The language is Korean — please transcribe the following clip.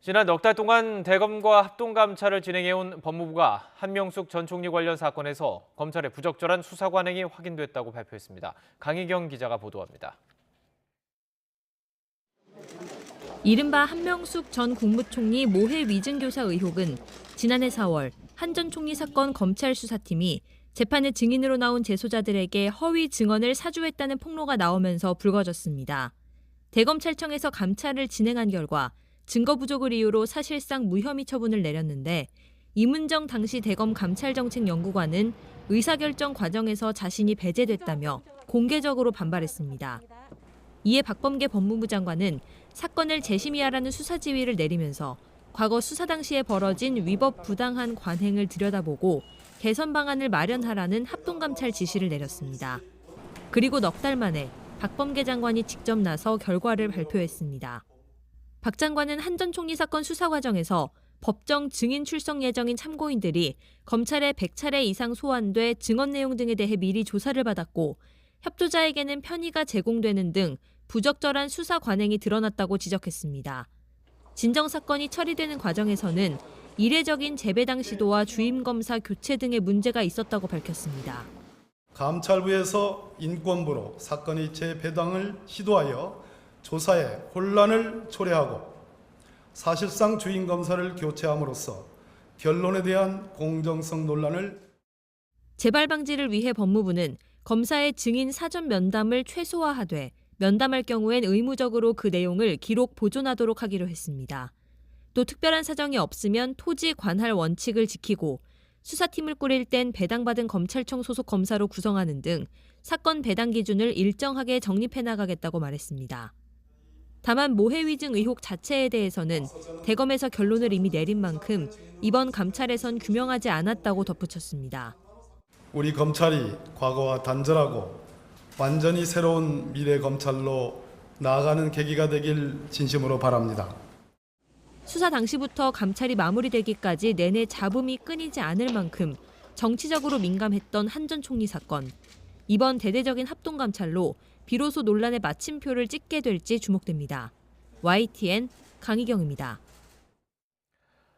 지난 넉 달 동안 대검과 합동감찰을 진행해온 법무부가 한명숙 전 총리 관련 사건에서 검찰의 부적절한 수사 관행이 확인됐다고 발표했습니다. 강희경 기자가 보도합니다. 이른바 한명숙 전 국무총리 모해 위증교사 의혹은 지난해 4월 한 전 총리 사건 검찰 수사팀이 재판의 증인으로 나온 재소자들에게 허위 증언을 사주했다는 폭로가 나오면서 불거졌습니다. 대검찰청에서 감찰을 진행한 결과 증거 부족을 이유로 사실상 무혐의 처분을 내렸는데 이문정 당시 대검 감찰정책연구관은 의사결정 과정에서 자신이 배제됐다며 공개적으로 반발했습니다. 이에 박범계 법무부 장관은 사건을 재심의하라는 수사 지휘를 내리면서 과거 수사 당시에 벌어진 위법 부당한 관행을 들여다보고 개선 방안을 마련하라는 합동감찰 지시를 내렸습니다. 그리고 넉 달 만에 박범계 장관이 직접 나서 결과를 발표했습니다. 박 장관은 한 전 총리 사건 수사 과정에서 법정 증인 출석 예정인 참고인들이 검찰에 100차례 이상 소환돼 증언 내용 등에 대해 미리 조사를 받았고 협조자에게는 편의가 제공되는 등 부적절한 수사 관행이 드러났다고 지적했습니다. 진정 사건이 처리되는 과정에서는 이례적인 재배당 시도와 주임 검사 교체 등의 문제가 있었다고 밝혔습니다. 감찰부에서 인권부로 사건의 재배당을 시도하여 조사에 혼란을 초래하고 사실상 주임 검사를 교체함으로써 결론에 대한 공정성 논란을 재발 방지를 위해 법무부는 검사의 증인 사전 면담을 최소화하되 면담할 경우엔 의무적으로 그 내용을 기록 보존하도록 하기로 했습니다. 또 특별한 사정이 없으면 토지 관할 원칙을 지키고 수사팀을 꾸릴 땐 배당받은 검찰청 소속 검사로 구성하는 등 사건 배당 기준을 일정하게 정립해 나가겠다고 말했습니다. 다만 모해 위증 의혹 자체에 대해서는 대검에서 결론을 이미 내린 만큼 이번 감찰에선 규명하지 않았다고 덧붙였습니다. 우리 검찰이 과거와 단절하고 완전히 새로운 미래 검찰로 나아가는 계기가 되길 진심으로 바랍니다. 수사 당시부터 감찰이 마무리되기까지 내내 잡음이 끊이지 않을 만큼 정치적으로 민감했던 한 전 총리 사건. 이번 대대적인 합동감찰로 비로소 논란의 마침표를 찍게 될지 주목됩니다. YTN 강희경입니다.